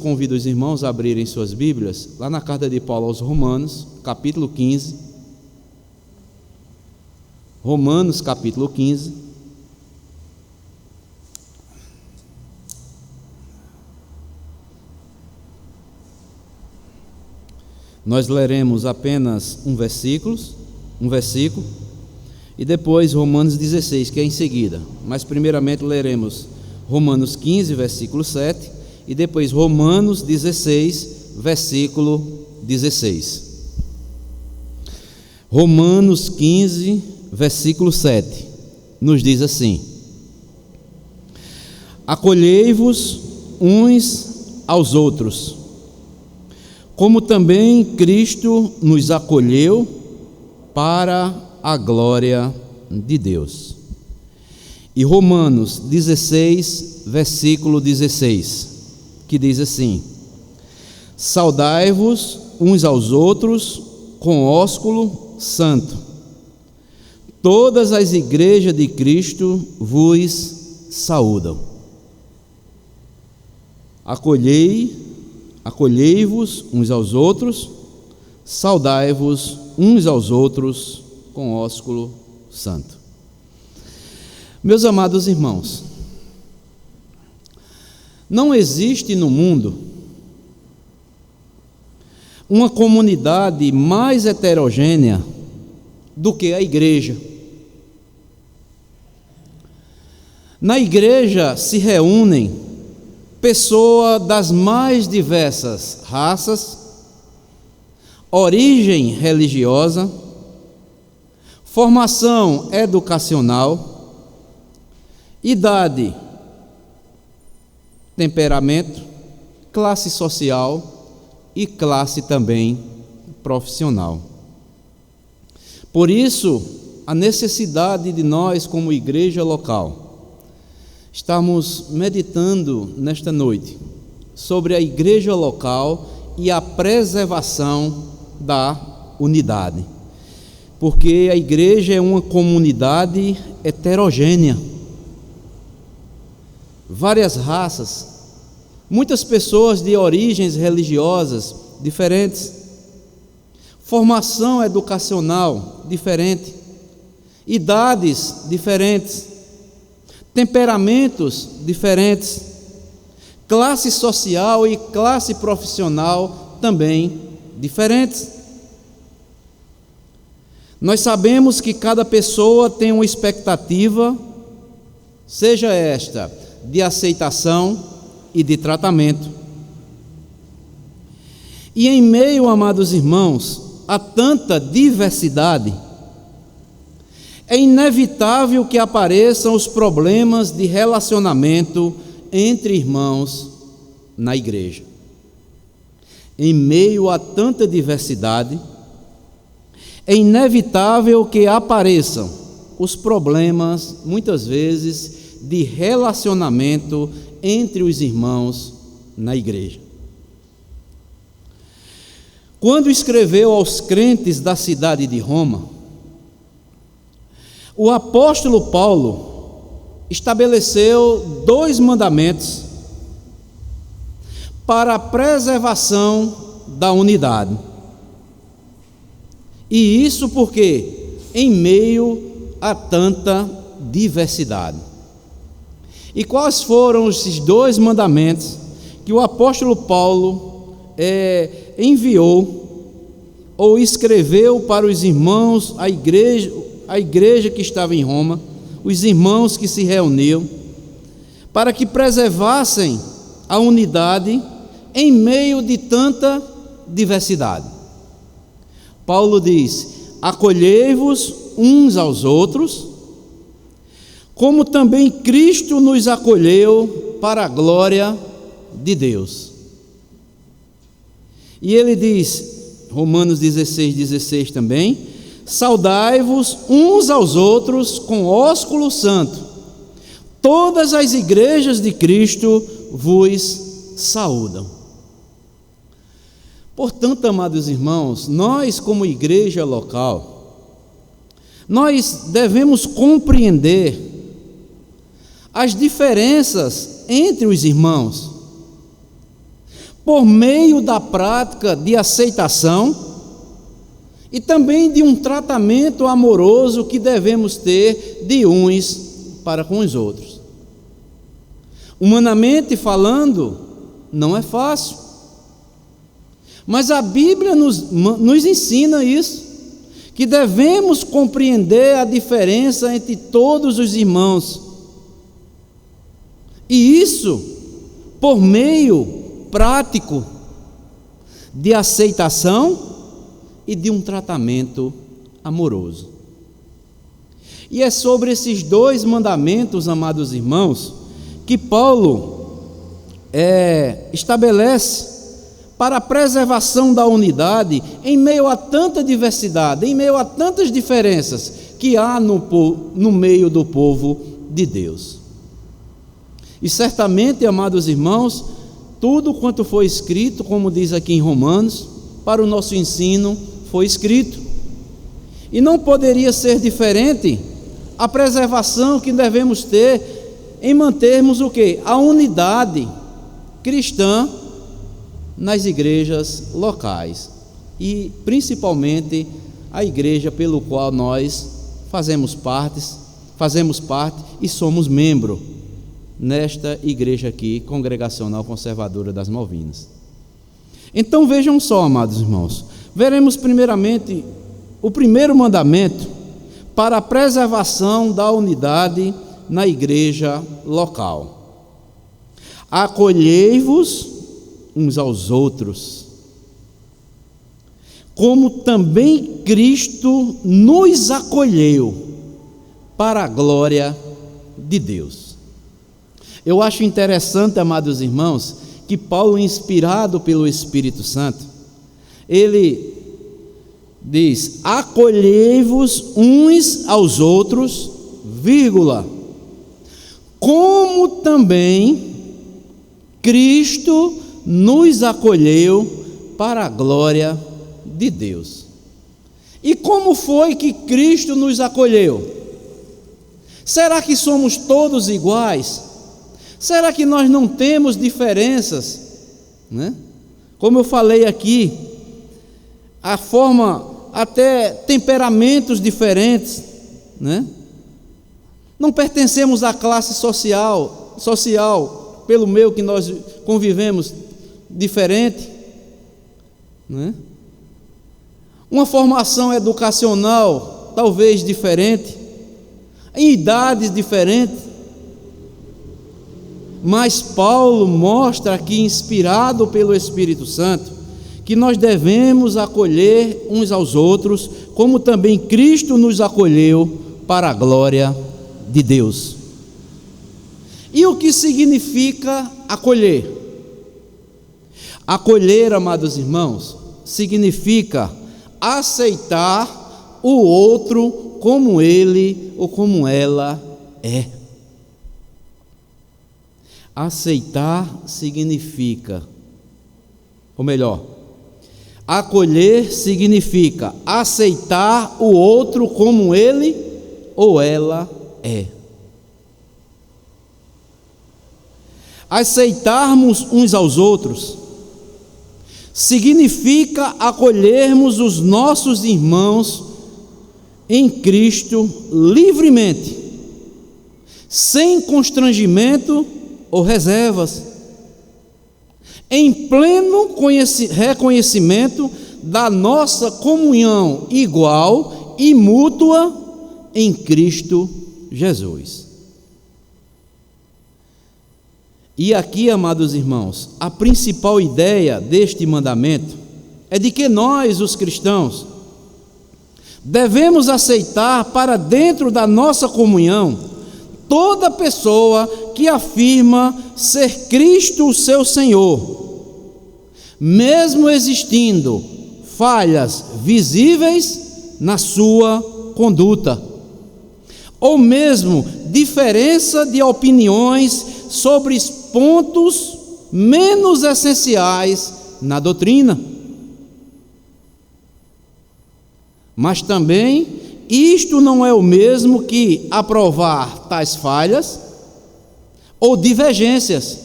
Convido os irmãos a abrirem suas Bíblias lá na carta de Paulo aos Romanos, capítulo 15. Romanos, capítulo 15. Nós leremos apenas um versículo, e depois Romanos 16, que é em seguida. Mas primeiramente leremos Romanos 15, versículo 7, e depois Romanos 16, versículo 16. Romanos 15, versículo 7, nos diz assim: acolhei-vos uns aos outros, como também Cristo nos acolheu para a glória de Deus. E Romanos 16, versículo 16, que diz assim: saudai-vos uns aos outros com ósculo santo. Todas as igrejas de Cristo vos saúdam. Acolhei-vos uns aos outros, saudai-vos uns aos outros com ósculo santo. Meus amados irmãos, não existe no mundo uma comunidade mais heterogênea do que a igreja. Na igreja se reúnem pessoas das mais diversas raças, origem religiosa, formação educacional, idade, temperamento, classe social e classe também profissional. Por isso, a necessidade de nós, como igreja local, estamos meditando nesta noite sobre a igreja local e a preservação da unidade, porque a igreja é uma comunidade heterogênea, várias raças, muitas pessoas de origens religiosas diferentes, formação educacional diferente, idades diferentes, temperamentos diferentes, classe social e classe profissional também diferentes. Nós sabemos que cada pessoa tem uma expectativa, seja esta de aceitação e de tratamento. E em meio, amados irmãos, a tanta diversidade, é inevitável que apareçam os problemas de relacionamento entre irmãos na igreja. Em meio a tanta diversidade, é inevitável que apareçam os problemas, muitas vezes, de relacionamento entre os irmãos na igreja. Quando escreveu aos crentes da cidade de Roma, o apóstolo Paulo estabeleceu 2 mandamentos para a preservação da unidade. E isso porque em meio a tanta diversidade. E quais foram esses 2 mandamentos que o apóstolo Paulo enviou ou escreveu para os irmãos, a igreja que estava em Roma, os irmãos que se reuniam, para que preservassem a unidade em meio de tanta diversidade? Paulo diz: acolhei-vos uns aos outros, como também Cristo nos acolheu para a glória de Deus. E ele diz, Romanos 16, 16 também: saudai-vos uns aos outros com ósculo santo. Todas as igrejas de Cristo vos saúdam. Portanto, amados irmãos, nós como igreja local, nós devemos compreender as diferenças entre os irmãos, por meio da prática de aceitação e também de um tratamento amoroso que devemos ter de uns para com os outros. Humanamente falando, não é fácil, mas a Bíblia nos ensina isso, que devemos compreender a diferença entre todos os irmãos, e isso por meio prático de aceitação e de um tratamento amoroso. E é sobre esses dois mandamentos, amados irmãos, que Paulo estabelece para a preservação da unidade em meio a tanta diversidade, em meio a tantas diferenças que há no meio do povo de Deus. E certamente, amados irmãos, tudo quanto foi escrito, como diz aqui em Romanos, para o nosso ensino foi escrito. E não poderia ser diferente a preservação que devemos ter em mantermos o quê? A unidade cristã nas igrejas locais e principalmente a igreja pelo qual nós fazemos parte e somos membro nesta igreja aqui, Congregacional Conservadora das Malvinas. Então vejam só, amados irmãos, veremos primeiramente o primeiro mandamento para a preservação da unidade na igreja local. Acolhei-vos uns aos outros, como também Cristo nos acolheu para a glória de Deus. Eu acho interessante, amados irmãos, que Paulo, inspirado pelo Espírito Santo, ele diz: acolhei-vos uns aos outros, vírgula, como também Cristo nos acolheu para a glória de Deus. E como foi que Cristo nos acolheu? Será que somos todos iguais? Será que nós não temos diferenças, né? Como eu falei aqui, a forma, até temperamentos diferentes, né? Não pertencemos à classe social pelo meio que nós convivemos diferente, né? Uma formação educacional talvez diferente, em idades diferentes. Mas Paulo mostra aqui, inspirado pelo Espírito Santo, que nós devemos acolher uns aos outros, como também Cristo nos acolheu para a glória de Deus. E o que significa acolher? Acolher, amados irmãos, significa aceitar o outro como ele ou como ela é. Aceitar significa, ou melhor, acolher significa aceitar o outro como ele ou ela é. Aceitarmos uns aos outros significa acolhermos os nossos irmãos em Cristo livremente, sem constrangimento ou reservas, em pleno reconhecimento da nossa comunhão igual e mútua em Cristo Jesus. E aqui, amados irmãos, a principal ideia deste mandamento é de que nós, os cristãos, devemos aceitar para dentro da nossa comunhão toda pessoa que afirma ser Cristo o seu Senhor, mesmo existindo falhas visíveis na sua conduta, ou mesmo diferença de opiniões sobre pontos menos essenciais na doutrina. Mas também isto não é o mesmo que aprovar tais falhas ou divergências.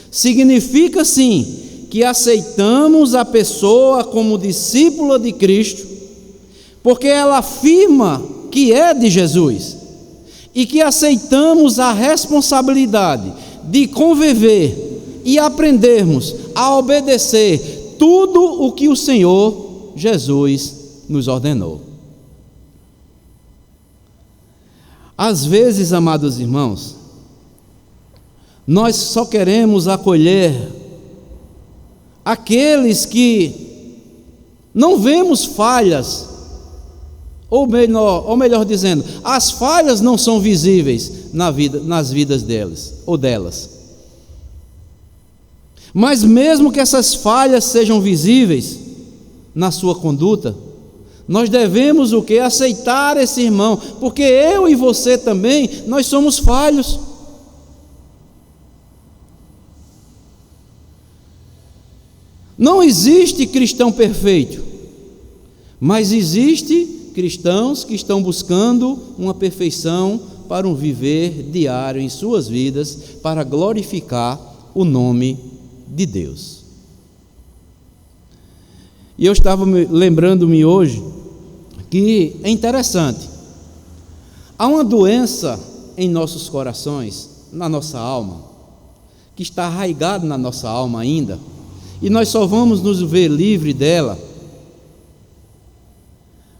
Significa sim que aceitamos a pessoa como discípula de Cristo, porque ela afirma que é de Jesus, e que aceitamos a responsabilidade de conviver e aprendermos a obedecer tudo o que o Senhor Jesus nos ordenou. Às vezes, amados irmãos, nós só queremos acolher aqueles que não vemos falhas, ou melhor dizendo, as falhas não são visíveis nas vidas deles ou delas. Mas mesmo que essas falhas sejam visíveis na sua conduta, nós devemos o quê? Aceitar esse irmão, porque eu e você também, nós somos falhos. Não existe cristão perfeito, mas existe cristãos que estão buscando uma perfeição para um viver diário em suas vidas, para glorificar o nome de Deus. E eu estava lembrando-me hoje que é interessante, há uma doença em nossos corações, na nossa alma, que está arraigada na nossa alma ainda, e nós só vamos nos ver livre dela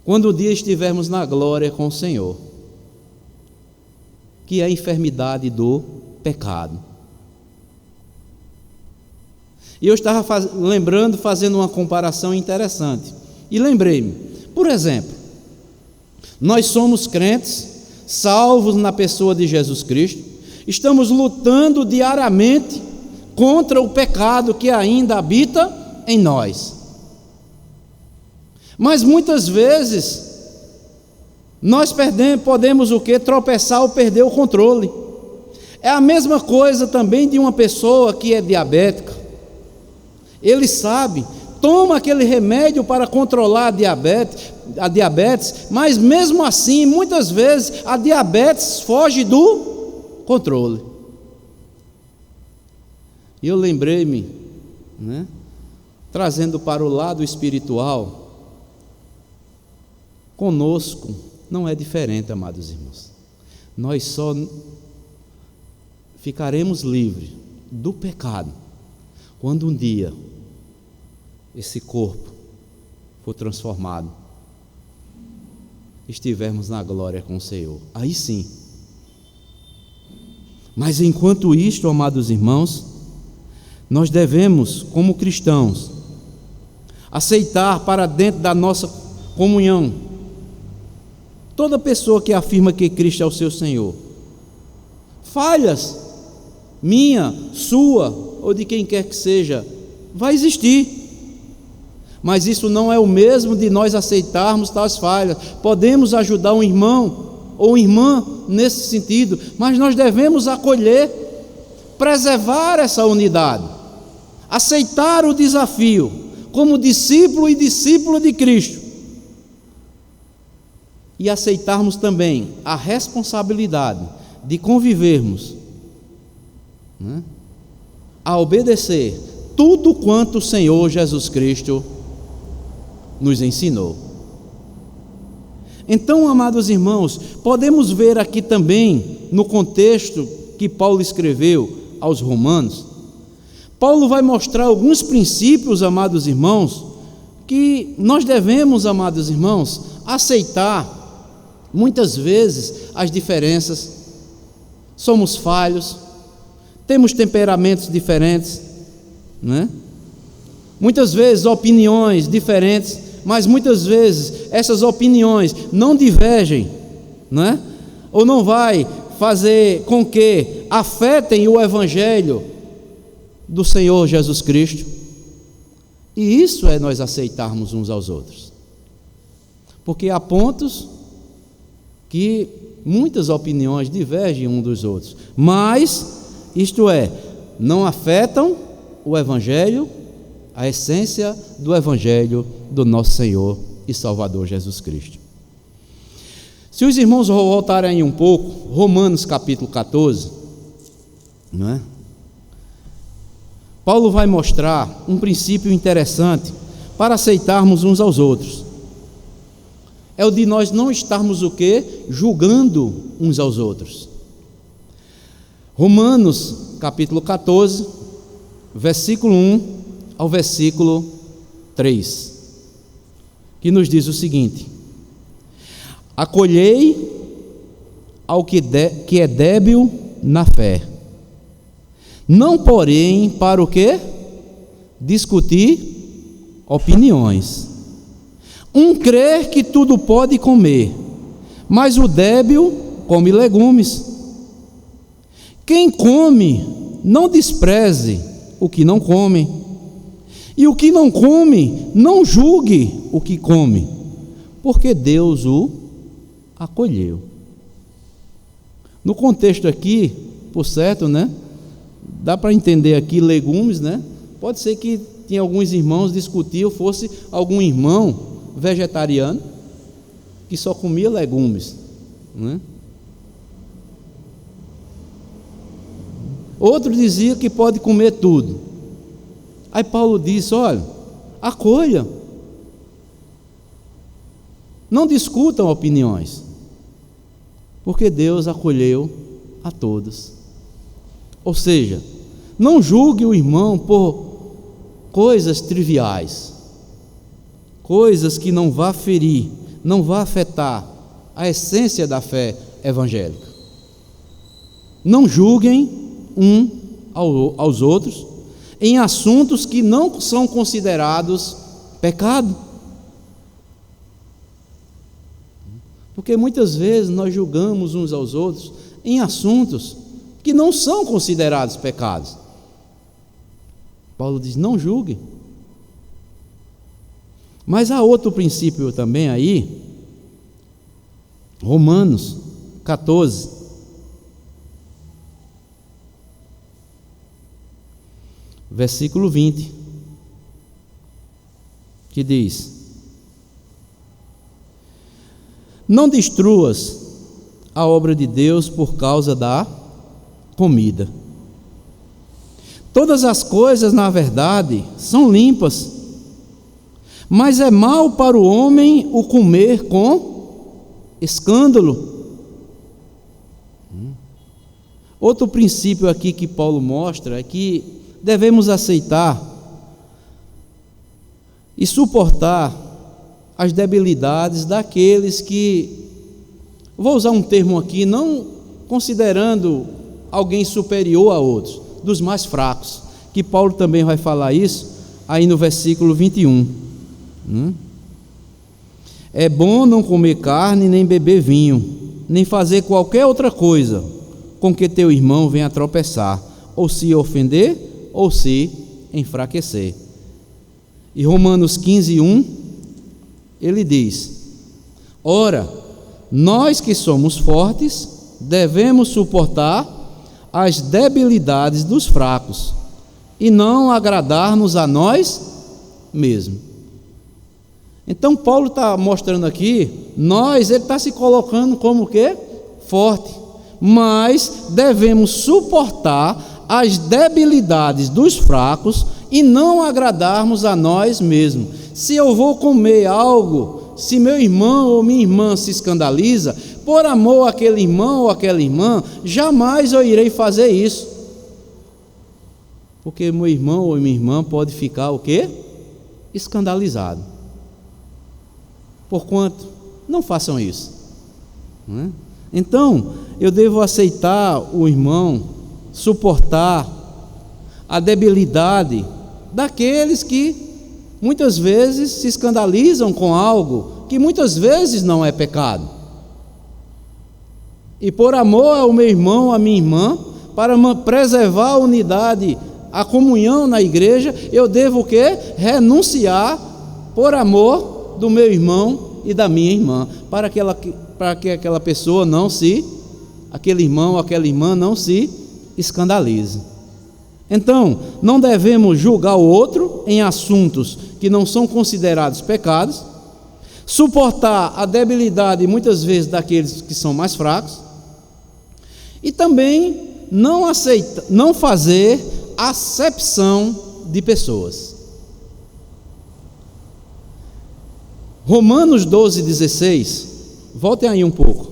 quando um dia estivermos na glória com o Senhor, que é a enfermidade do pecado. E eu estava fazendo uma comparação interessante, e lembrei-me, por exemplo, nós somos crentes, salvos na pessoa de Jesus Cristo, estamos lutando diariamente contra o pecado que ainda habita em nós. Mas muitas vezes nós podemos o quê? Tropeçar ou perder o controle. É a mesma coisa também de uma pessoa que é diabética. Ele sabe, toma aquele remédio para controlar a diabetes, mas mesmo assim, muitas vezes, a diabetes foge do controle. E eu lembrei-me, trazendo para o lado espiritual, conosco não é diferente, amados irmãos. Nós só ficaremos livres do pecado quando um dia esse corpo for transformado, estivermos na glória com o Senhor, aí sim. Mas enquanto isto, amados irmãos, nós devemos, como cristãos, aceitar para dentro da nossa comunhão toda pessoa que afirma que Cristo é o seu Senhor. Falhas, minha, sua, ou de quem quer que seja, vai existir. Mas isso não é o mesmo de nós aceitarmos tais falhas. Podemos ajudar um irmão ou irmã nesse sentido, mas nós devemos acolher, preservar essa unidade, aceitar o desafio como discípulo e discípula de Cristo, e aceitarmos também a responsabilidade de convivermos, a obedecer tudo quanto o Senhor Jesus Cristo nos ensinou. Então, amados irmãos, podemos ver aqui também, no contexto que Paulo escreveu aos Romanos, Paulo vai mostrar alguns princípios, amados irmãos, que nós devemos, amados irmãos, aceitar. Muitas vezes as diferenças, somos falhos, temos temperamentos diferentes, muitas vezes opiniões diferentes, mas muitas vezes essas opiniões não divergem, ou não vai fazer com que afetem o Evangelho do Senhor Jesus Cristo. E isso é nós aceitarmos uns aos outros, porque há pontos que muitas opiniões divergem uns dos outros, mas, isto é, não afetam o Evangelho, a essência do Evangelho do nosso Senhor e Salvador Jesus Cristo. Se os irmãos voltarem um pouco, Romanos capítulo 14, Paulo vai mostrar um princípio interessante para aceitarmos uns aos outros. É o de nós não estarmos o quê? Julgando uns aos outros. Romanos, capítulo 14, versículo 1 ao versículo 3, que nos diz o seguinte: acolhei ao que é débil na fé, não porém para o quê? Discutir opiniões. Um crê que tudo pode comer, mas o débil come legumes. Quem come, não despreze o que não come, e o que não come, não julgue o que come, porque Deus o acolheu. No contexto aqui, por certo, né? Dá para entender aqui legumes, né? Pode ser que tinha alguns irmãos discutiam, fosse algum irmão vegetariano que só comia legumes, né? Outro dizia que pode comer tudo. Aí Paulo disse: olha, acolha, não discutam opiniões, porque Deus acolheu a todos. Ou seja, não julgue o irmão por coisas triviais, coisas que não vá ferir, não vá afetar a essência da fé evangélica. Não julguem um aos outros em assuntos que não são considerados pecado. Porque muitas vezes nós julgamos uns aos outros em assuntos que não são considerados pecados. Paulo diz: não julgue. Mas há outro princípio também aí, Romanos 14, versículo 20, que diz: não destruas a obra de Deus por causa da comida. Todas as coisas, na verdade, são limpas, mas é mal para o homem o comer com escândalo. Outro princípio aqui que Paulo mostra é que devemos aceitar e suportar as debilidades daqueles que, vou usar um termo aqui, não considerando alguém superior a outros, dos mais fracos, que Paulo também vai falar isso aí no versículo 21. É bom não comer carne, nem beber vinho, nem fazer qualquer outra coisa com que teu irmão venha a tropeçar, ou se ofender, ou se enfraquecer. E Romanos 15:1, ele diz: ora, nós que somos fortes, devemos suportar as debilidades dos fracos, e não agradar-nos a nós mesmos. Então Paulo está mostrando aqui, ele está se colocando como o quê? Forte, mas devemos suportar as debilidades dos fracos e não agradarmos a nós mesmos. Se eu vou comer algo, se meu irmão ou minha irmã se escandaliza, por amor àquele irmão ou àquela irmã, jamais eu irei fazer isso, porque meu irmão ou minha irmã pode ficar o quê? Escandalizado. Porquanto, não façam isso, não é? Então, eu devo aceitar o irmão, suportar a debilidade daqueles que muitas vezes se escandalizam com algo que muitas vezes não é pecado. E por amor ao meu irmão, à minha irmã, para preservar a unidade, a comunhão na igreja, eu devo o quê? Renunciar por amor do meu irmão e da minha irmã, para que aquela pessoa não se, aquele irmão ou aquela irmã não se escandalize. Então, não devemos julgar o outro em assuntos que não são considerados pecados, suportar a debilidade muitas vezes daqueles que são mais fracos, e também não fazer acepção de pessoas. Romanos 12:16, voltem aí um pouco.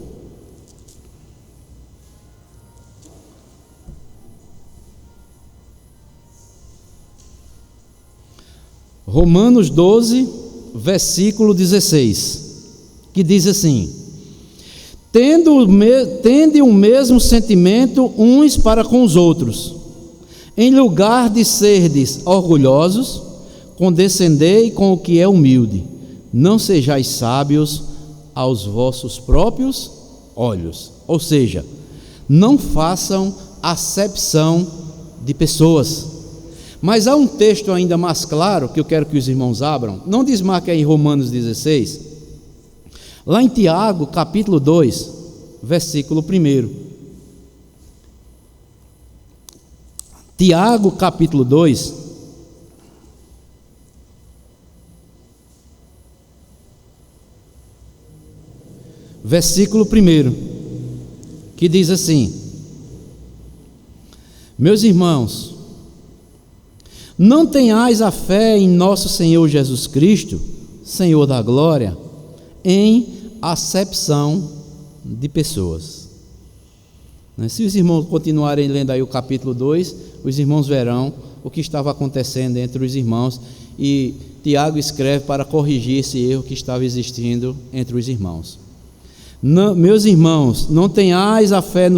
Romanos 12, versículo 16, que diz assim: tende o mesmo sentimento uns para com os outros, em lugar de serdes orgulhosos, condescendei com o que é humilde, não sejais sábios aos vossos próprios olhos. Ou seja, não façam acepção de pessoas. Mas há um texto ainda mais claro que eu quero que os irmãos abram. Não desmarque aí Romanos 16. Lá em Tiago, capítulo 2, versículo 1. Tiago, capítulo 2, versículo 1, que diz assim: meus irmãos, não tenhais a fé em nosso Senhor Jesus Cristo, Senhor da glória, em acepção de pessoas. Se os irmãos continuarem lendo aí o capítulo 2, os irmãos verão o que estava acontecendo entre os irmãos, e Tiago escreve para corrigir esse erro que estava existindo entre os irmãos. Não, meus irmãos, não tenhais a fé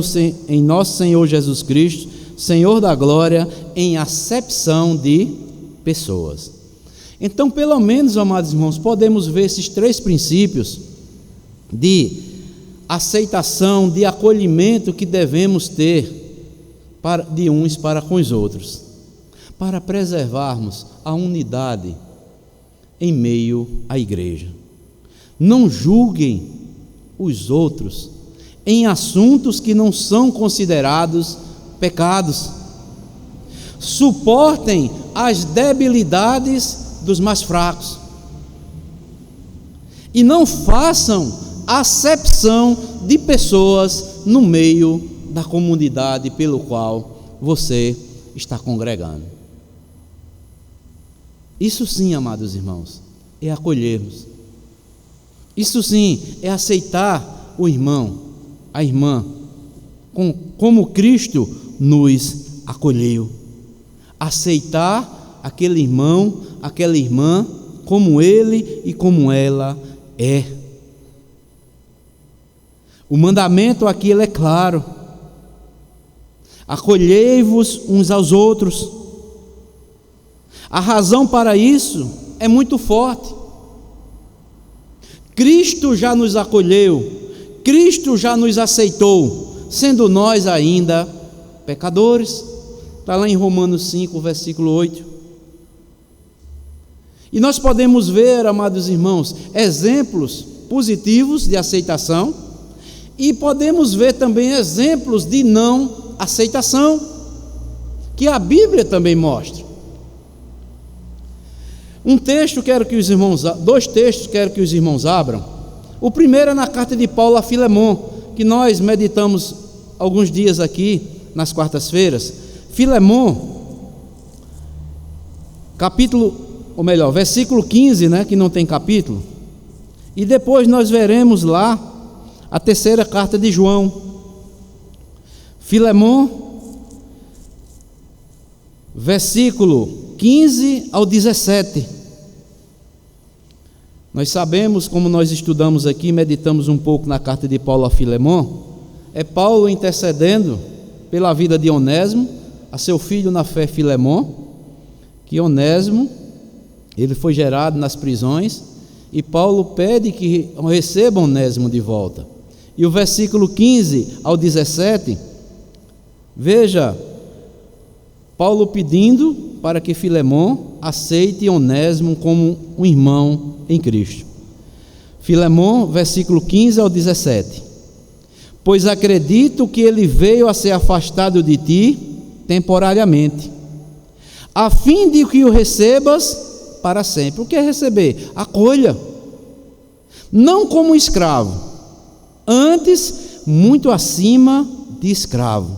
em nosso Senhor Jesus Cristo, Senhor da glória, em acepção de pessoas. Então, pelo menos, amados irmãos, podemos ver esses 3 princípios de aceitação, de acolhimento que devemos ter de uns para com os outros, para preservarmos a unidade em meio à igreja. Não julguem os outros em assuntos que não são considerados pecados. Suportem as debilidades dos mais fracos e não façam acepção de pessoas no meio da comunidade pelo qual você está congregando. Isso sim, amados irmãos, é acolhermos. Isso sim é aceitar o irmão, a irmã, como Cristo nos acolheu. Aceitar aquele irmão, aquela irmã, como ele e como ela é. O mandamento aqui ele é claro: acolhei-vos uns aos outros. A razão para isso é muito forte. Cristo já nos acolheu, Cristo já nos aceitou, sendo nós ainda pecadores. Está lá em Romanos 5, versículo 8. E nós podemos ver, amados irmãos, exemplos positivos de aceitação, e podemos ver também exemplos de não aceitação, que a Bíblia também mostra. Dois textos quero que os irmãos abram. O primeiro é na carta de Paulo a Filemon, que nós meditamos alguns dias aqui, nas quartas-feiras. Filemon, versículo 15, que não tem capítulo. E depois nós veremos lá a terceira carta de João. Filemon, versículo 15 ao 17. Nós sabemos, como nós estudamos aqui, meditamos um pouco na carta de Paulo a Filemon, é Paulo intercedendo pela vida de Onésimo, a seu filho na fé Filemon, que Onésimo, ele foi gerado nas prisões, e Paulo pede que receba Onésimo de volta. E o versículo 15 ao 17, veja, Paulo pedindo para que Filemon aceite Onésimo como um irmão em Cristo. Filemon, versículo 15 ao 17: pois acredito que ele veio a ser afastado de ti temporariamente, a fim de que o recebas para sempre. O que é receber? Acolha, não como escravo, antes muito acima de escravo,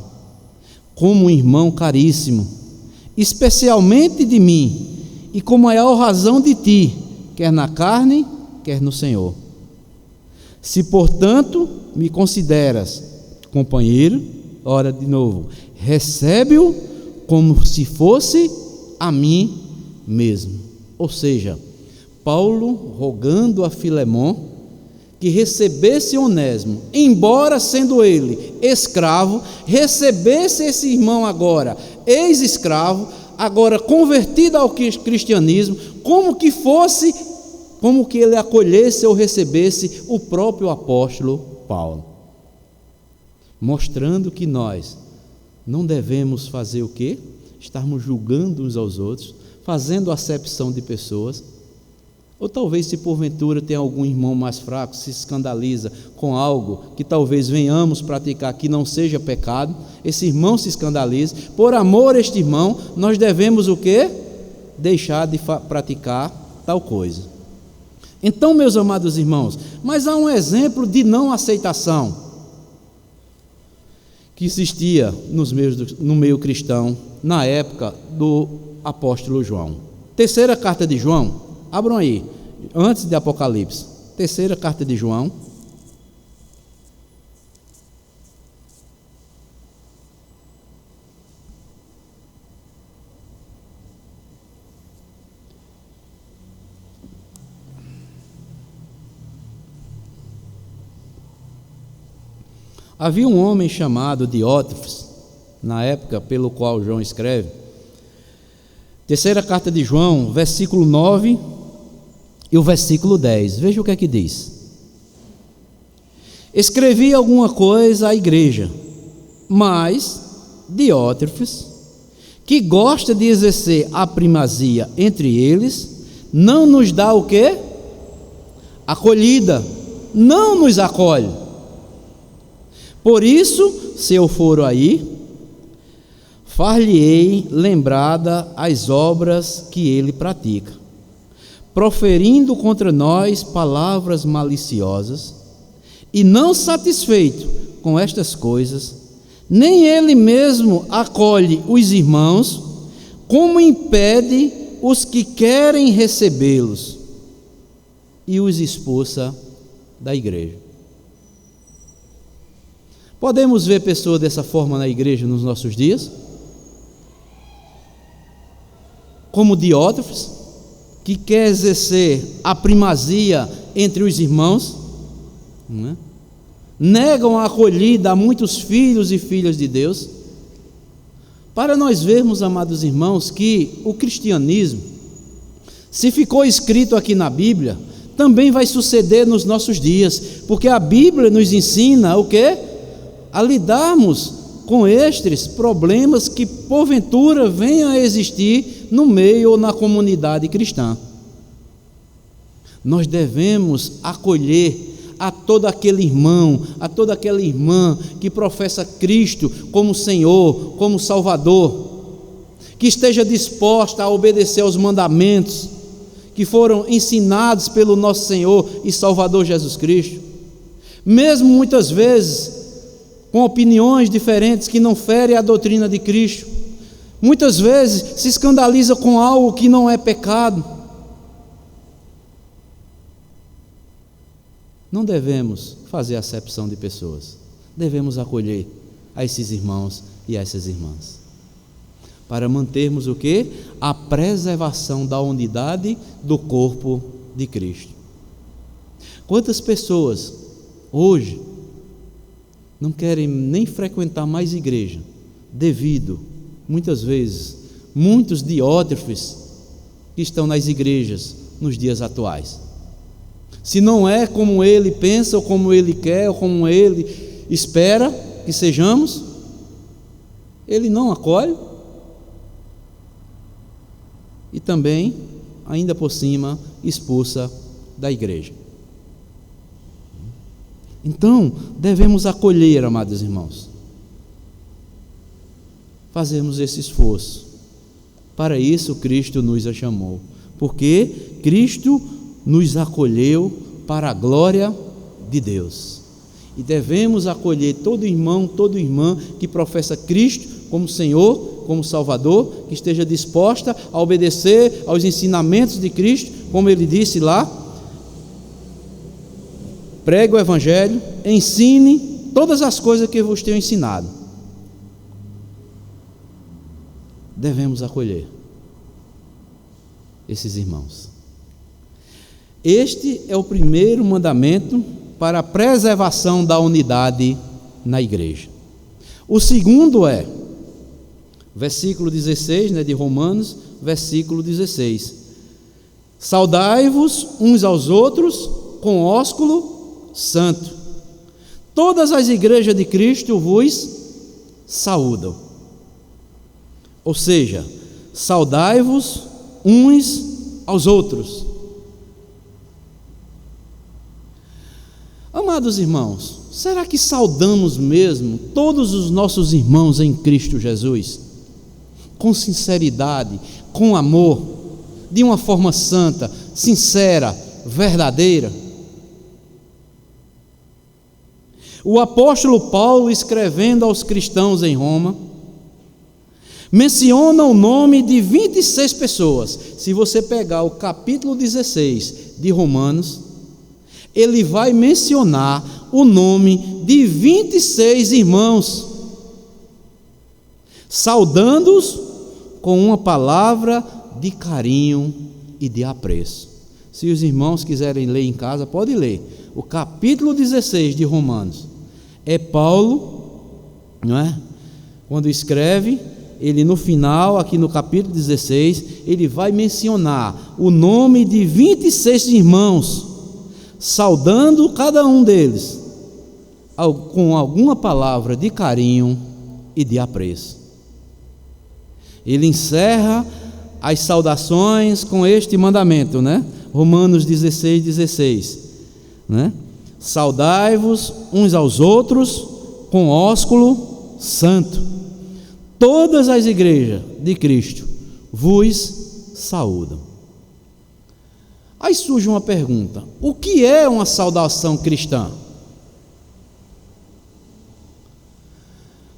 como um irmão caríssimo, especialmente de mim, e com maior razão de ti, quer na carne, quer no Senhor. Se, portanto, me consideras companheiro, ora de novo, recebe-o como se fosse a mim mesmo. Ou seja, Paulo rogando a Filemon que recebesse Onésimo, embora sendo ele escravo, recebesse esse irmão agora, ex-escravo, agora convertido ao cristianismo, como que ele acolhesse ou recebesse o próprio apóstolo Paulo, mostrando que nós não devemos fazer o quê? Estarmos julgando uns aos outros, fazendo acepção de pessoas. Ou talvez, se porventura tem algum irmão mais fraco, se escandaliza com algo que talvez venhamos praticar que não seja pecado, esse irmão se escandaliza, por amor a este irmão, nós devemos o quê? Deixar de praticar tal coisa. Então, meus amados irmãos, mas há um exemplo de não aceitação que existia no meio cristão na época do apóstolo João. Terceira carta de João. Abram aí, antes de Apocalipse, terceira carta de João. Havia um homem chamado Diótrefes, na época pelo qual João escreve. Terceira carta de João, versículo 9 e o versículo 10, veja o que é que diz. Escrevi alguma coisa à igreja, mas Diótrefes, que gosta de exercer a primazia entre eles, não nos dá o quê? Acolhida, não nos acolhe. Por isso, se eu for aí, far-lhe-ei lembrada as obras que ele pratica, proferindo contra nós palavras maliciosas, e não satisfeito com estas coisas, nem ele mesmo acolhe os irmãos, como impede os que querem recebê-los, e os expulsa da igreja. Podemos ver pessoas dessa forma na igreja nos nossos dias? Como Diótrefes, que quer exercer a primazia entre os irmãos, não é? Negam a acolhida a muitos filhos e filhas de Deus. Para nós vermos, amados irmãos, que o cristianismo, se ficou escrito aqui na Bíblia, também vai suceder nos nossos dias, porque a Bíblia nos ensina o quê? A lidarmos com estes problemas que porventura venham a existir no meio ou na comunidade cristã. Nós devemos acolher a todo aquele irmão, a toda aquela irmã que professa Cristo como Senhor, como Salvador, que esteja disposta a obedecer aos mandamentos que foram ensinados pelo nosso Senhor e Salvador Jesus Cristo, mesmo muitas vezes com opiniões diferentes que não ferem a doutrina de Cristo, muitas vezes se escandaliza com algo que não é pecado. Não devemos fazer acepção de pessoas, devemos acolher a esses irmãos e a essas irmãs, para mantermos o quê? A preservação da unidade do corpo de Cristo. Quantas pessoas hoje não querem nem frequentar mais igreja, devido, muitas vezes, muitos Diótrefes que estão nas igrejas nos dias atuais. Se não é como ele pensa, ou como ele quer, ou como ele espera que sejamos, ele não acolhe, e também, ainda por cima, expulsa da igreja. Então, devemos acolher, amados irmãos, fazemos esse esforço. Para isso Cristo nos chamou, porque Cristo nos acolheu para a glória de Deus, e devemos acolher todo irmão, toda irmã que professa Cristo como Senhor, como Salvador, que esteja disposta a obedecer aos ensinamentos de Cristo, como ele disse lá: pregue o Evangelho, ensine todas as coisas que eu vos tenho ensinado. Devemos acolher esses irmãos. Este é o primeiro mandamento para a preservação da unidade na igreja. O segundo é, versículo 16, de Romanos, versículo 16: saudai-vos uns aos outros com ósculo santo. Todas as igrejas de Cristo vos saúdam. Ou seja, saudai-vos uns aos outros. Amados irmãos, será que saudamos mesmo todos os nossos irmãos em Cristo Jesus? Com sinceridade, com amor, de uma forma santa, sincera, verdadeira? O apóstolo Paulo, escrevendo aos cristãos em Roma, menciona o nome de 26 pessoas. Se você pegar o capítulo 16 de Romanos, ele vai mencionar o nome de 26 irmãos, saudando-os com uma palavra de carinho e de apreço. Se os irmãos quiserem ler em casa, pode ler. O capítulo 16 de Romanos. É Paulo, não é? Quando escreve, ele no final, aqui no capítulo 16, ele vai mencionar o nome de 26 irmãos, saudando cada um deles com alguma palavra de carinho e de apreço. Ele encerra as saudações com este mandamento, né? Romanos 16, 16, né? Saudai-vos uns aos outros com ósculo santo. Todas as igrejas de Cristo vos saúdam. Aí surge uma pergunta: o que é uma saudação cristã?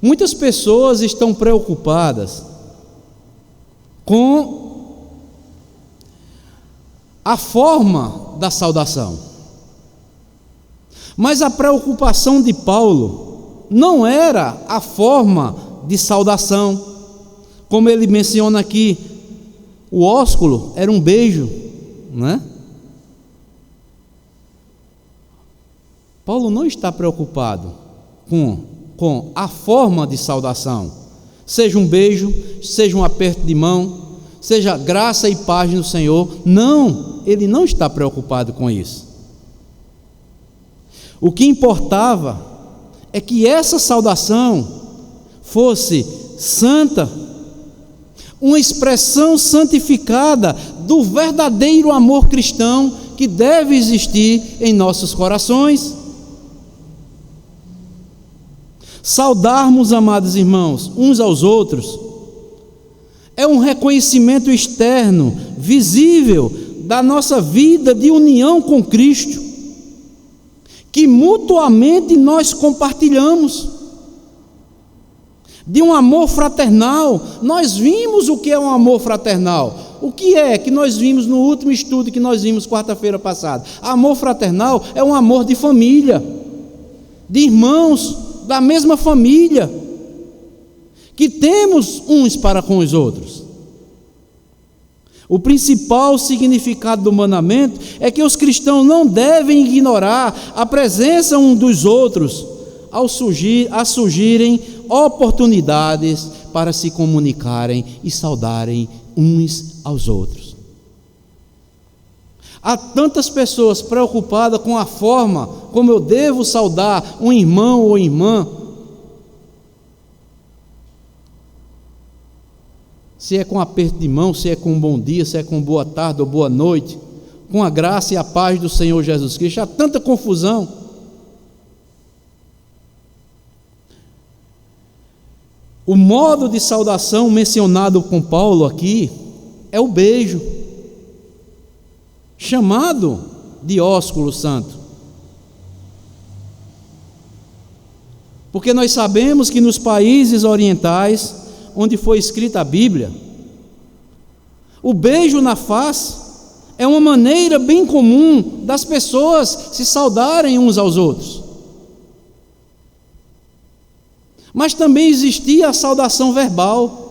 Muitas pessoas estão preocupadas com a forma da saudação, mas a preocupação de Paulo não era a forma de saudação, como ele menciona aqui. O ósculo era um beijo, né? Paulo não está preocupado com a forma de saudação, seja um beijo, seja um aperto de mão, seja graça e paz no Senhor. Não, ele não está preocupado com isso. O que importava é que essa saudação fosse santa, uma expressão santificada do verdadeiro amor cristão que deve existir em nossos corações. Saudarmos, amados irmãos, uns aos outros, é um reconhecimento externo, visível, da nossa vida de união com Cristo, que mutuamente nós compartilhamos, de um amor fraternal. Nós vimos o que é um amor fraternal. O que é que nós vimos no último estudo que nós vimos quarta-feira passada? Amor fraternal é um amor de família, de irmãos da mesma família, que temos uns para com os outros. O principal significado do mandamento é que os cristãos não devem ignorar a presença uns dos outros ao surgirem oportunidades para se comunicarem e saudarem uns aos outros. Há tantas pessoas preocupadas com a forma como eu devo saudar um irmão ou irmã. Se é com aperto de mão, se é com um bom dia, se é com boa tarde ou boa noite, com a graça e a paz do Senhor Jesus Cristo. Há tanta confusão. O modo de saudação mencionado com Paulo aqui é o beijo, chamado de ósculo santo. Porque nós sabemos que nos países orientais, onde foi escrita a Bíblia. O beijo na face é uma maneira bem comum das pessoas se saudarem uns aos outros. Mas também existia a saudação verbal.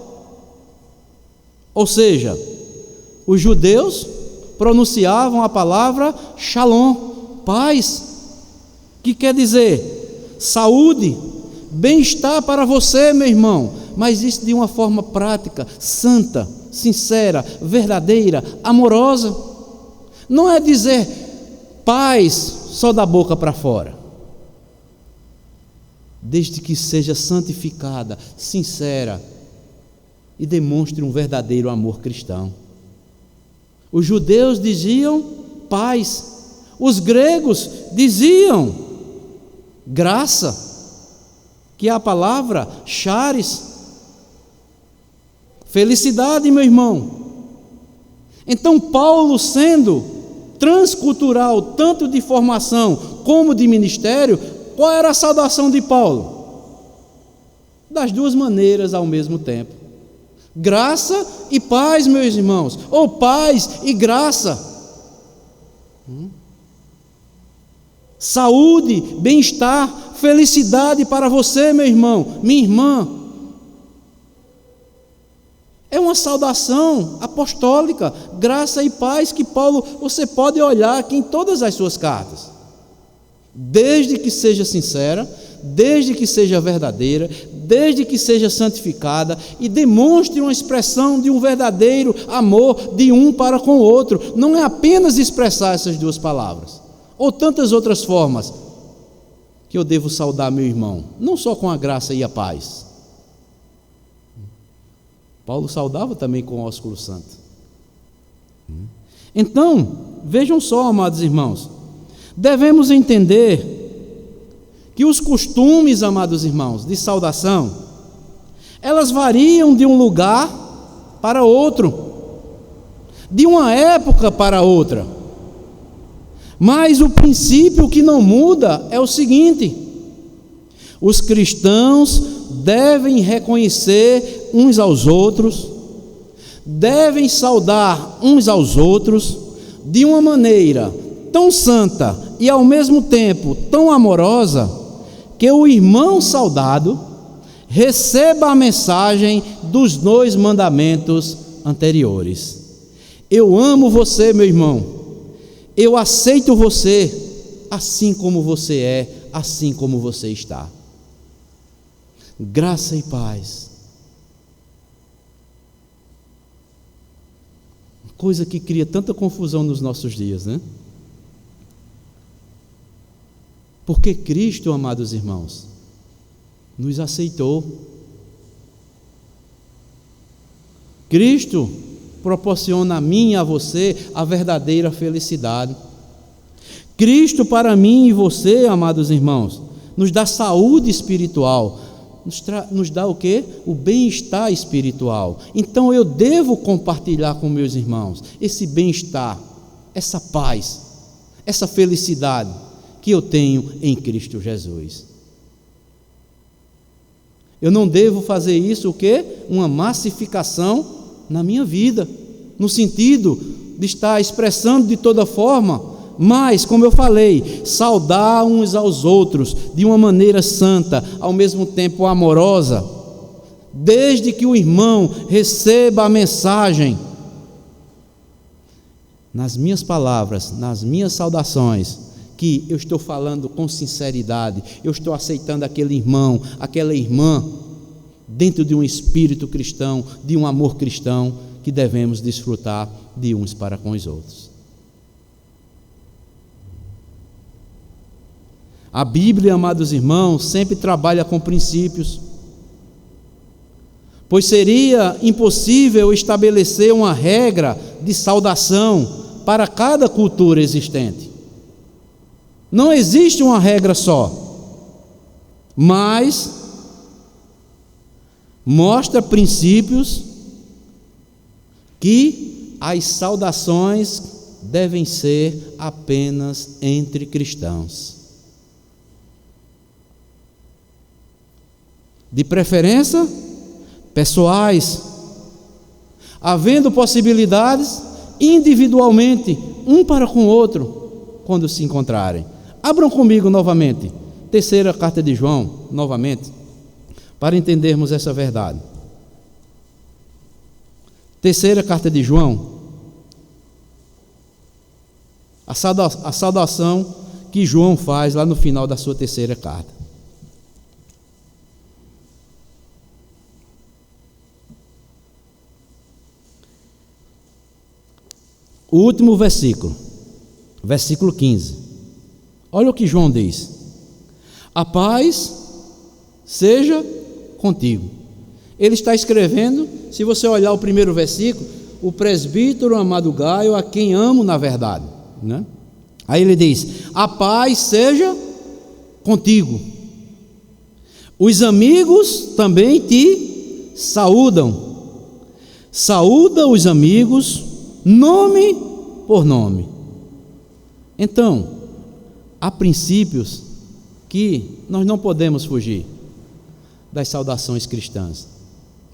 Ou seja, os judeus pronunciavam a palavra shalom, paz, que quer dizer saúde, bem-estar para você, meu irmão, mas isso de uma forma prática, santa, sincera, verdadeira, amorosa. Não é dizer paz só da boca para fora, desde que seja santificada, sincera e demonstre um verdadeiro amor cristão. Os judeus diziam paz, os gregos diziam graça, que é a palavra charis, felicidade, meu irmão. Então Paulo, sendo transcultural, tanto de formação como de ministério, qual era a saudação de Paulo? Das duas maneiras ao mesmo tempo: graça e paz, meus irmãos, ou paz e graça. Saúde, bem-estar, felicidade para você, meu irmão, minha irmã. É uma saudação apostólica, graça e paz, que Paulo, você pode olhar aqui em todas as suas cartas, desde que seja sincera, desde que seja verdadeira, desde que seja santificada e demonstre uma expressão de um verdadeiro amor de um para com o outro. Não é apenas expressar essas duas palavras, ou tantas outras formas que eu devo saudar meu irmão, não só com a graça e a paz. Paulo saudava também com o ósculo santo. Então, vejam só, amados irmãos, devemos entender que os costumes, amados irmãos, de saudação, elas variam de um lugar para outro, de uma época para outra, mas o princípio que não muda é o seguinte: os cristãos devem reconhecer uns aos outros, devem saudar uns aos outros de uma maneira tão santa e ao mesmo tempo tão amorosa, que o irmão saudado receba a mensagem dos 2 mandamentos anteriores. Eu amo você, meu irmão, eu aceito você assim como você é, assim como você está. Graça e paz. Coisa que cria tanta confusão nos nossos dias, né? Porque Cristo, amados irmãos, nos aceitou. Cristo proporciona a mim e a você a verdadeira felicidade. Cristo, para mim e você, amados irmãos, nos dá saúde espiritual, nos dá o quê? O bem-estar espiritual. Então eu devo compartilhar com meus irmãos esse bem-estar, essa paz, essa felicidade que eu tenho em Cristo Jesus. Eu não devo fazer isso o quê? Uma massificação na minha vida, no sentido de estar expressando de toda forma, mas, como eu falei, saudar uns aos outros de uma maneira santa, ao mesmo tempo amorosa, desde que o irmão receba a mensagem. Nas minhas palavras, nas minhas saudações, que eu estou falando com sinceridade, eu estou aceitando aquele irmão, aquela irmã, dentro de um espírito cristão, de um amor cristão, que devemos desfrutar de uns para com os outros. A Bíblia, amados irmãos, sempre trabalha com princípios, pois seria impossível estabelecer uma regra de saudação para cada cultura existente. Não existe uma regra só, mas mostra princípios que as saudações devem ser apenas entre cristãos. De preferência, pessoais, havendo possibilidades individualmente, um para com o outro, quando se encontrarem. Abram comigo novamente, terceira carta de João, novamente, para entendermos essa verdade. Terceira carta de João, a saudação que João faz lá no final da sua terceira carta. O último versículo, versículo 15. Olha o que João diz: a paz seja contigo. Ele está escrevendo, se você olhar o primeiro versículo, o presbítero amado Gaio, a quem amo na verdade, né? Aí ele diz: a paz seja contigo. Os amigos também te saúdam. Saúda os amigos, nome por nome. Então, há princípios que nós não podemos fugir das saudações cristãs,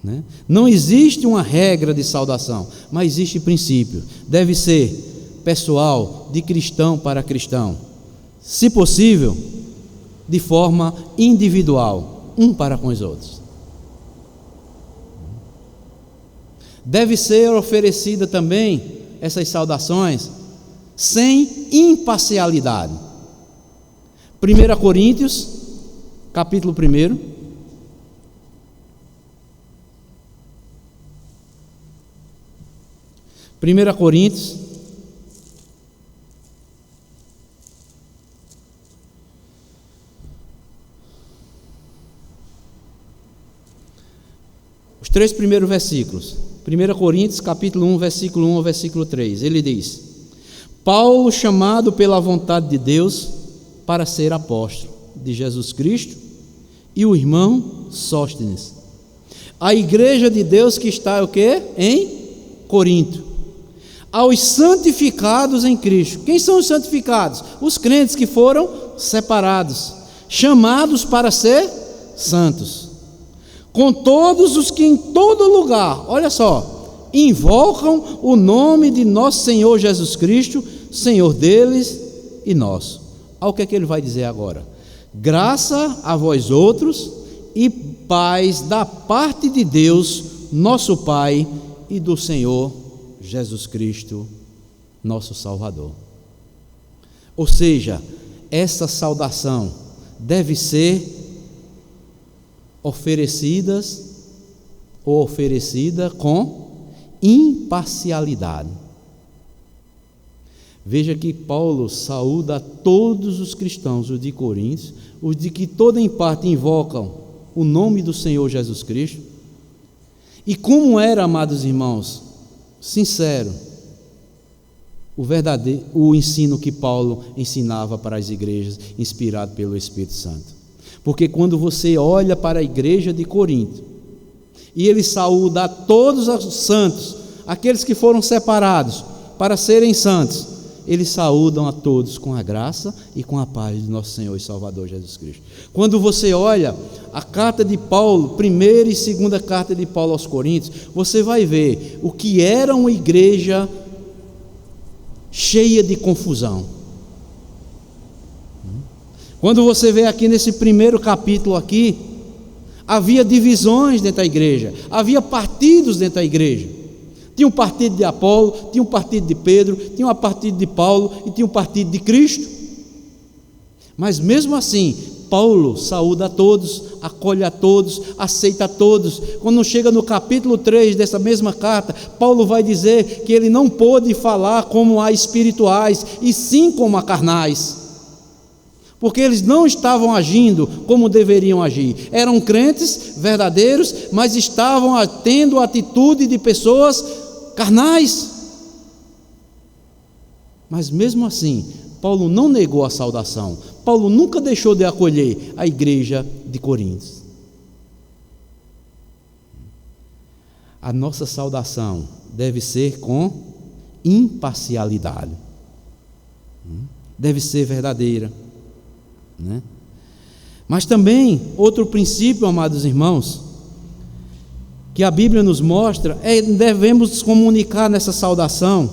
né? Não existe uma regra de saudação, mas existe princípio. Deve ser pessoal, de cristão para cristão, se possível, de forma individual, um para com os outros. Deve ser oferecida também essas saudações sem imparcialidade. 1 Coríntios, capítulo 1. 1 Coríntios, os 3 primeiros versículos. 1 Coríntios, capítulo 1, versículo 1 ao versículo 3, ele diz: Paulo, chamado pela vontade de Deus para ser apóstolo de Jesus Cristo, e o irmão Sóstenes, a igreja de Deus que está o quê? Em Corinto, aos santificados em Cristo. Quem são os santificados? Os crentes que foram separados, chamados para ser santos, com todos os que em todo lugar, olha só, invocam o nome de nosso Senhor Jesus Cristo, Senhor deles e nosso. Olha o que é que ele vai dizer agora: graça a vós outros e paz da parte de Deus, nosso Pai, e do Senhor Jesus Cristo, nosso Salvador. Ou seja, essa saudação deve ser oferecida com imparcialidade. Veja que Paulo saúda a todos os cristãos, os de Coríntios, os de que toda em parte invocam o nome do Senhor Jesus Cristo. E como era, amados irmãos, sincero, o ensino que Paulo ensinava para as igrejas, inspirado pelo Espírito Santo. Porque quando você olha para a igreja de Corinto, e ele saúda a todos os santos, aqueles que foram separados para serem santos, eles saúdam a todos com a graça e com a paz de nosso Senhor e Salvador Jesus Cristo. Quando você olha a carta de Paulo, primeira e segunda carta de Paulo aos Coríntios, você vai ver o que era uma igreja cheia de confusão. Quando você vê aqui nesse primeiro capítulo aqui, havia divisões dentro da igreja, havia partidos dentro da igreja. Tinha um partido de Apolo, tinha um partido de Pedro, tinha um partido de Paulo e tinha um partido de Cristo. Mas mesmo assim, Paulo saúda a todos, acolhe a todos, aceita a todos. Quando chega no capítulo 3 dessa mesma carta, Paulo vai dizer que ele não pôde falar como a espirituais, e sim como a carnais, porque eles não estavam agindo como deveriam agir. Eram crentes verdadeiros, mas estavam tendo a atitude de pessoas carnais. Mas mesmo assim, Paulo não negou a saudação. Paulo nunca deixou de acolher a igreja de Coríntios. A nossa saudação deve ser com imparcialidade, deve ser verdadeira, né? Mas também outro princípio, amados irmãos, que a Bíblia nos mostra devemos comunicar nessa saudação,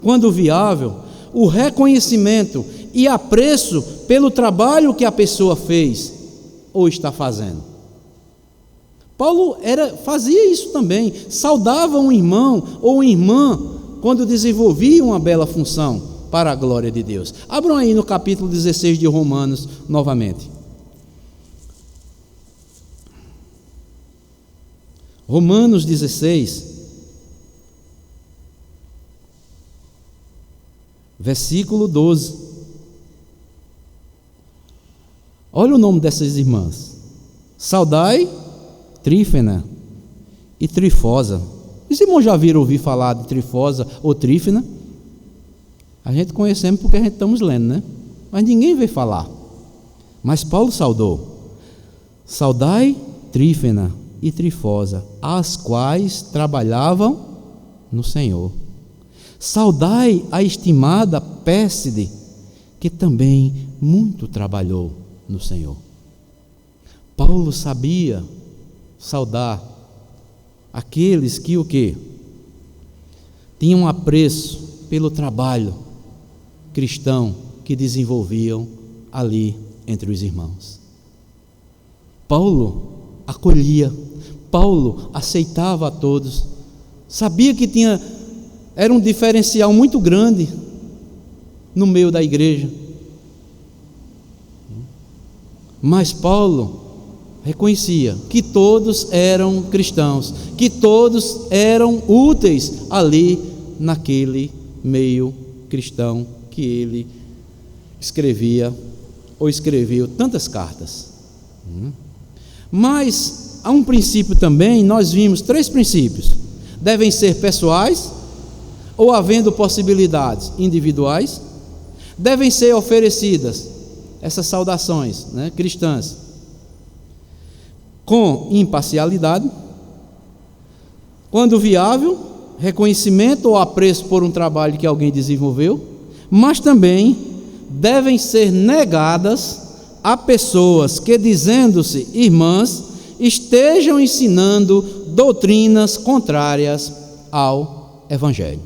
quando viável, o reconhecimento e apreço pelo trabalho que a pessoa fez ou está fazendo. Paulo fazia isso também, saudava um irmão ou uma irmã quando desenvolvia uma bela função para a glória de Deus. Abram aí no capítulo 16 de Romanos novamente. Romanos 16, versículo 12. Olha o nome dessas irmãs: Saudai, Trífena e Trifosa. Os irmãos já viram ouvir falar de Trifosa ou Trífena? A gente conhecemos porque a gente estamos lendo, né? Mas ninguém veio falar. Mas Paulo saudou: Saudai, Trífena e Trifosa, as quais trabalhavam no Senhor. Saudai a estimada Pérside, que também muito trabalhou no Senhor. Paulo sabia saudar aqueles que o quê? Tinham apreço pelo trabalho cristão que desenvolviam ali entre os irmãos. Paulo acolhia, Paulo aceitava a todos, sabia que era um diferencial muito grande no meio da igreja. Mas Paulo reconhecia que todos eram cristãos, que todos eram úteis ali naquele meio cristão que ele escrevia ou escreveu tantas cartas. Mas há um princípio também, nós vimos 3 princípios: devem ser pessoais, ou havendo possibilidades individuais, devem ser oferecidas essas saudações, né, cristãs, com imparcialidade, quando viável, reconhecimento ou apreço por um trabalho que alguém desenvolveu, mas também devem ser negadas a pessoas que, dizendo-se irmãs, estejam ensinando doutrinas contrárias ao Evangelho.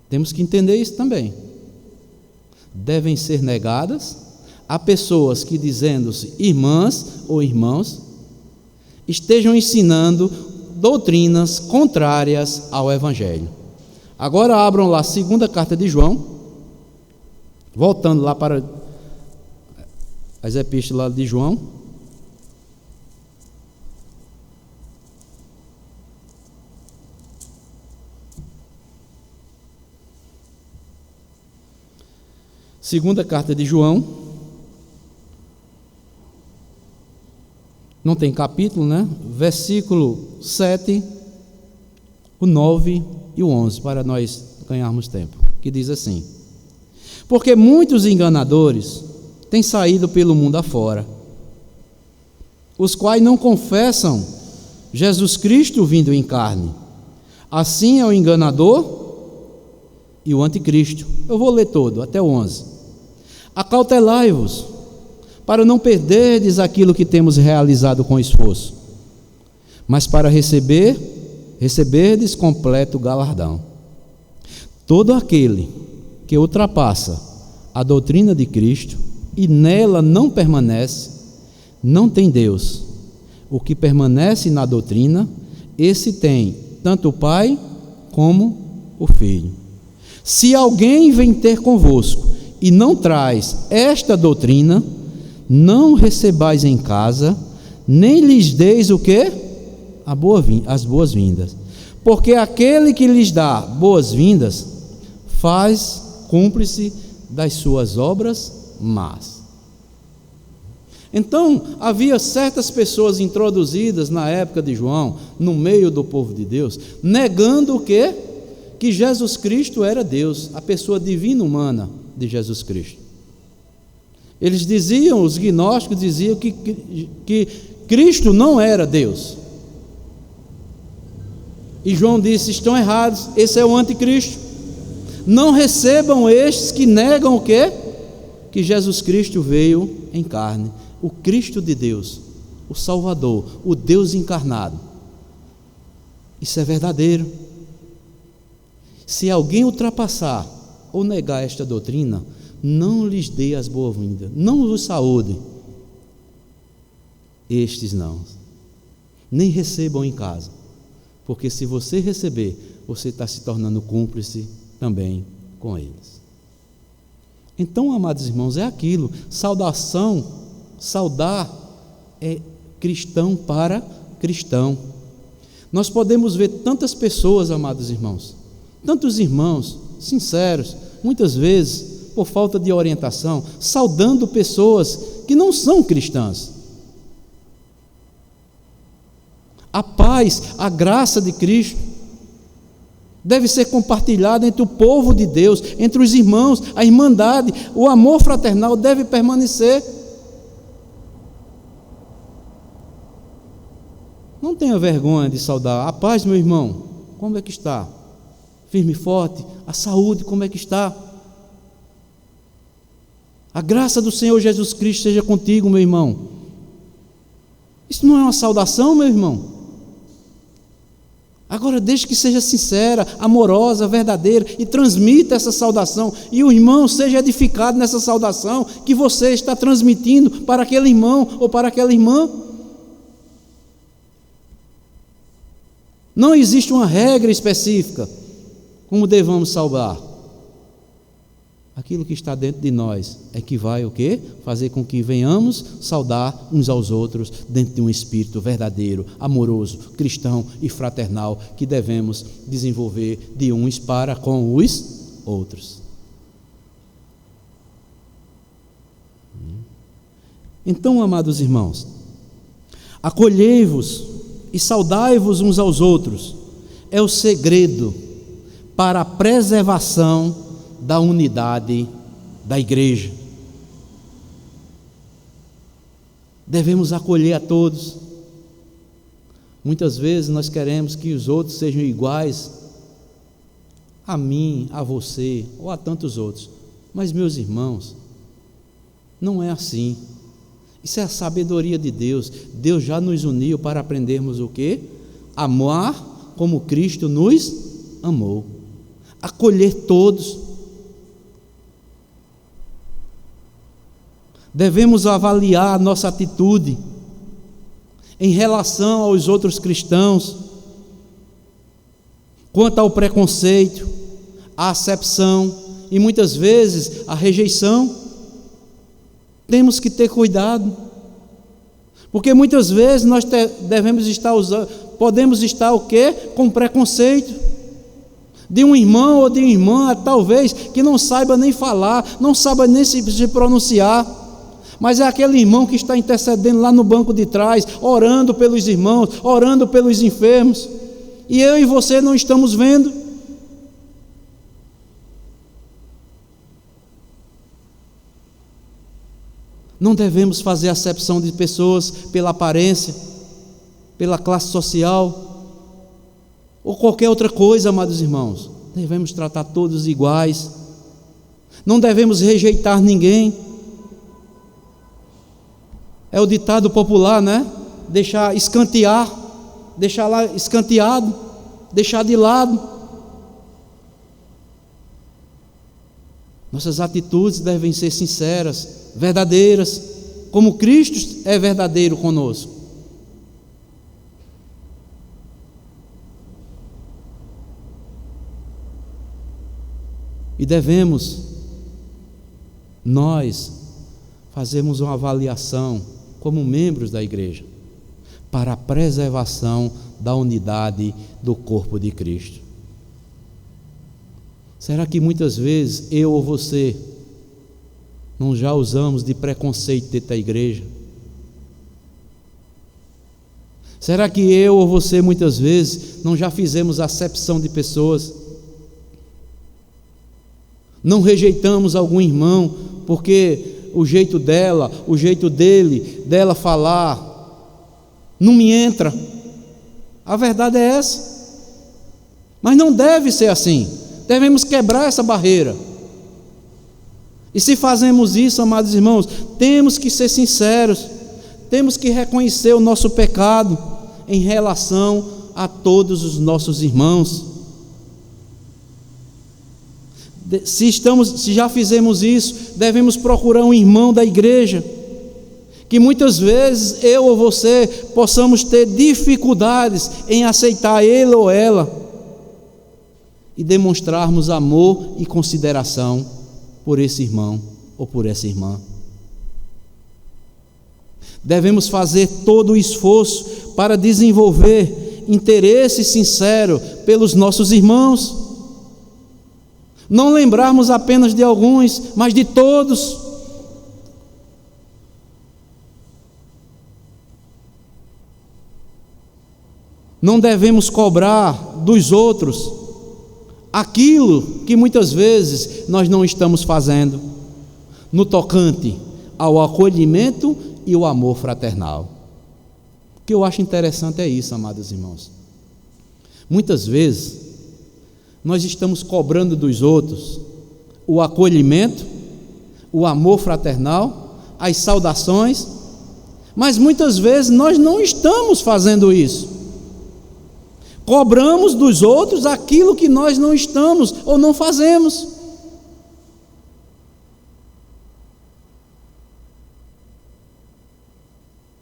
Temos que entender isso também. Devem ser negadas a pessoas que, dizendo-se irmãs ou irmãos, estejam ensinando doutrinas contrárias ao Evangelho. Agora abram lá a 2ª carta de João, voltando lá para as epístolas de João. Segunda carta de João, não tem capítulo, né? Versículo 7, o 9 e o 11, para nós ganharmos tempo, que diz assim: porque muitos enganadores têm saído pelo mundo afora, os quais não confessam Jesus Cristo vindo em carne. Assim é o enganador e o anticristo. Eu vou ler todo, até o 11. Acautelai-vos, para não perderdes aquilo que temos realizado com esforço, mas para receberdes completo galardão. Todo aquele que ultrapassa a doutrina de Cristo e nela não permanece, não tem Deus. O que permanece na doutrina, esse tem tanto o Pai como o Filho. Se alguém vem ter convosco e não traz esta doutrina, não recebais em casa, nem lhes deis o quê? As boas-vindas. Porque aquele que lhes dá boas-vindas, faz cúmplice das suas obras más. Então, havia certas pessoas introduzidas na época de João, no meio do povo de Deus, negando o quê? Que Jesus Cristo era Deus, a pessoa divina humana de Jesus Cristo. Eles diziam, os gnósticos diziam que Cristo não era Deus. E João disse: estão errados, esse é o anticristo. Não recebam estes que negam o quê? Que Jesus Cristo veio em carne, o Cristo de Deus, o Salvador, o Deus encarnado. Isso é verdadeiro. Se alguém ultrapassar ou negar esta doutrina, não lhes dê as boas-vindas, não os saúde. Estes não, nem recebam em casa, porque se você receber, você está se tornando cúmplice também com eles. Então, amados irmãos, é aquilo, saudação, saudar é cristão para cristão. Nós podemos ver tantas pessoas, amados irmãos, tantos irmãos sinceros, muitas vezes, por falta de orientação, saudando pessoas que não são cristãs. A paz, a graça de Cristo deve ser compartilhada entre o povo de Deus, entre os irmãos, a irmandade, o amor fraternal deve permanecer. Não tenha vergonha de saudar. A paz, meu irmão, como é que está? Firme e forte. A saúde, como é que está? A graça do Senhor Jesus Cristo seja contigo, meu irmão. Isso não é uma saudação, meu irmão? Agora, desde que seja sincera, amorosa, verdadeira, e transmita essa saudação, e o irmão seja edificado nessa saudação que você está transmitindo para aquele irmão ou para aquela irmã. Não existe uma regra específica como devamos saudar. Aquilo que está dentro de nós é que vai o quê? Fazer com que venhamos saudar uns aos outros dentro de um espírito verdadeiro, amoroso, cristão e fraternal que devemos desenvolver de uns para com os outros. Então, amados irmãos, acolhei-vos e saudai-vos uns aos outros é o segredo para a preservação da unidade da igreja. Devemos acolher a todos. Muitas vezes nós queremos que os outros sejam iguais a mim, a você ou a tantos outros, mas, meus irmãos, não é assim. Isso é a sabedoria de Deus. Deus já nos uniu para aprendermos o quê? Amar como Cristo nos amou. Acolher todos. Devemos avaliar a nossa atitude em relação aos outros cristãos, quanto ao preconceito, à acepção e muitas vezes a rejeição. Temos que ter cuidado, porque muitas vezes nós podemos estar o quê? Com preconceito de um irmão ou de uma irmã, talvez, que não saiba nem falar, não saiba nem se pronunciar, mas é aquele irmão que está intercedendo lá no banco de trás, orando pelos irmãos, orando pelos enfermos, e eu e você não estamos vendo. Não devemos fazer acepção de pessoas pela aparência, pela classe social, ou qualquer outra coisa, amados irmãos. Devemos tratar todos iguais, não devemos rejeitar ninguém. É o ditado popular, né? Deixar escantear, deixar lá escanteado, deixar de lado. Nossas atitudes devem ser sinceras, verdadeiras, como Cristo é verdadeiro conosco. E devemos nós fazermos uma avaliação como membros da igreja para a preservação da unidade do corpo de Cristo. Será que muitas vezes eu ou você não já usamos de preconceito dentro da igreja? Será que eu ou você muitas vezes não já fizemos acepção de pessoas? Não rejeitamos algum irmão porque o jeito dela, o jeito dela falar não me entra? A verdade é essa. Mas não deve ser assim. Devemos quebrar essa barreira. E se fazemos isso, amados irmãos, temos que ser sinceros, temos que reconhecer o nosso pecado em relação a todos os nossos irmãos. Se já fizemos isso, devemos procurar um irmão da igreja, que muitas vezes eu ou você possamos ter dificuldades em aceitar ele ou ela, e demonstrarmos amor e consideração por esse irmão ou por essa irmã. Devemos fazer todo o esforço para desenvolver interesse sincero pelos nossos irmãos, não lembrarmos apenas de alguns, mas de todos. Não devemos cobrar dos outros aquilo que muitas vezes nós não estamos fazendo no tocante ao acolhimento e o amor fraternal. O que eu acho interessante é isso, amados irmãos. Muitas vezes nós estamos cobrando dos outros o acolhimento, o amor fraternal, as saudações, mas muitas vezes nós não estamos fazendo isso. Cobramos dos outros aquilo que nós não estamos ou não fazemos.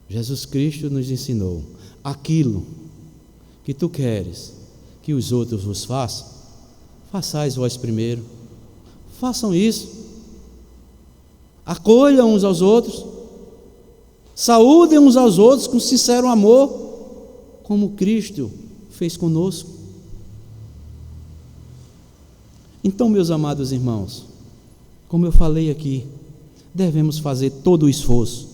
Jesus Cristo nos ensinou: aquilo que tu queres que os outros vos façam, façais vós primeiro. Façam isso. Acolham uns aos outros, saúdem uns aos outros com sincero amor, como Cristo fez conosco. Então, meus amados irmãos, como eu falei aqui, devemos fazer todo o esforço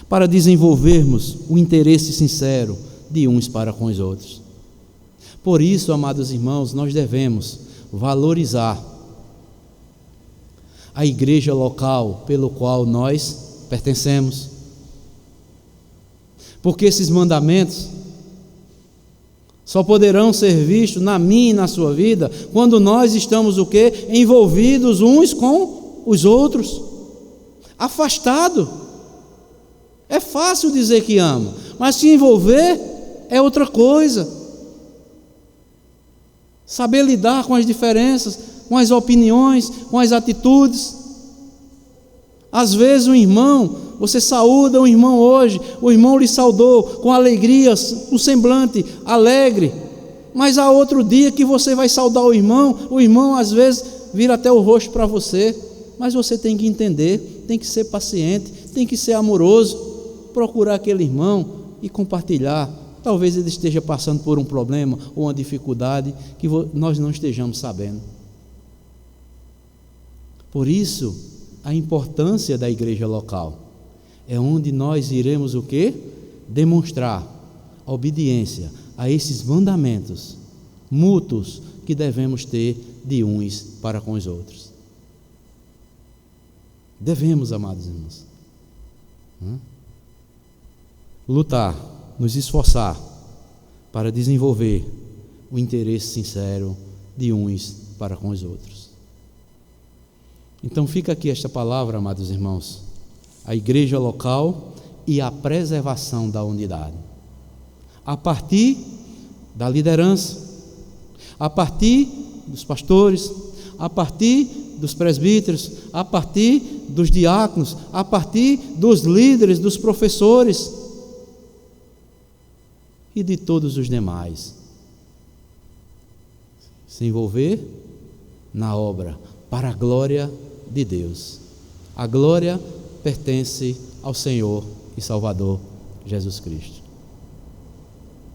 para desenvolvermos o interesse sincero de uns para com os outros. Por isso, amados irmãos, nós devemos valorizar a igreja local pelo qual nós pertencemos, porque esses mandamentos só poderão ser vistos na minha e na sua vida quando nós estamos o quê? Envolvidos uns com os outros, afastados. É fácil dizer que ama, mas se envolver é outra coisa. Saber lidar com as diferenças, com as opiniões, com as atitudes. Às vezes o irmão, você saúda o irmão hoje, o irmão lhe saudou com alegria, um semblante alegre, mas há outro dia que você vai saudar o irmão às vezes vira até o rosto para você, mas você tem que entender, tem que ser paciente, tem que ser amoroso, procurar aquele irmão e compartilhar. Talvez ele esteja passando por um problema ou uma dificuldade que nós não estejamos sabendo. Por isso, a importância da igreja local é onde nós iremos o quê? Demonstrar a obediência a esses mandamentos mútuos que devemos ter de uns para com os outros. Devemos, amados irmãos, lutar, nos esforçar para desenvolver o interesse sincero de uns para com os outros. Então fica aqui esta palavra, amados irmãos, a igreja local e a preservação da unidade, a partir da liderança, a partir dos pastores, a partir dos presbíteros, a partir dos diáconos, a partir dos líderes, dos professores e de todos os demais. Se envolver na obra para a glória de Deus. A glória pertence ao Senhor e Salvador Jesus Cristo.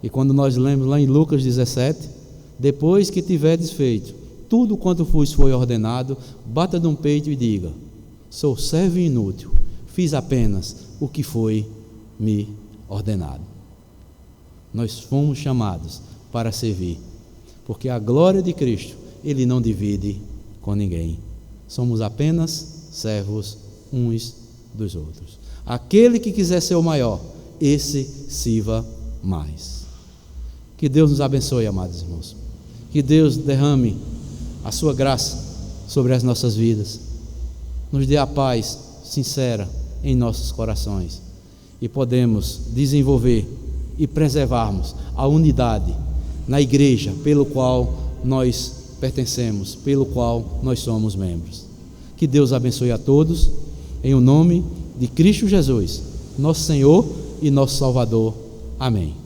E quando nós lemos lá em Lucas 17, depois que tiverdes feito tudo quanto vos foi ordenado, bata no peito e diga: sou servo inútil, fiz apenas o que foi me ordenado. Nós fomos chamados para servir, porque a glória de Cristo Ele não divide com ninguém. Somos apenas servos uns dos outros. Aquele que quiser ser o maior, esse sirva mais. Que Deus nos abençoe, amados irmãos. Que Deus derrame a sua graça sobre as nossas vidas. Nos dê a paz sincera em nossos corações. e podemos desenvolver e preservarmos a unidade na igreja pelo qual nós pertencemos, pelo qual nós somos membros. Que Deus abençoe a todos, em o nome de Cristo Jesus, nosso Senhor e nosso Salvador. Amém.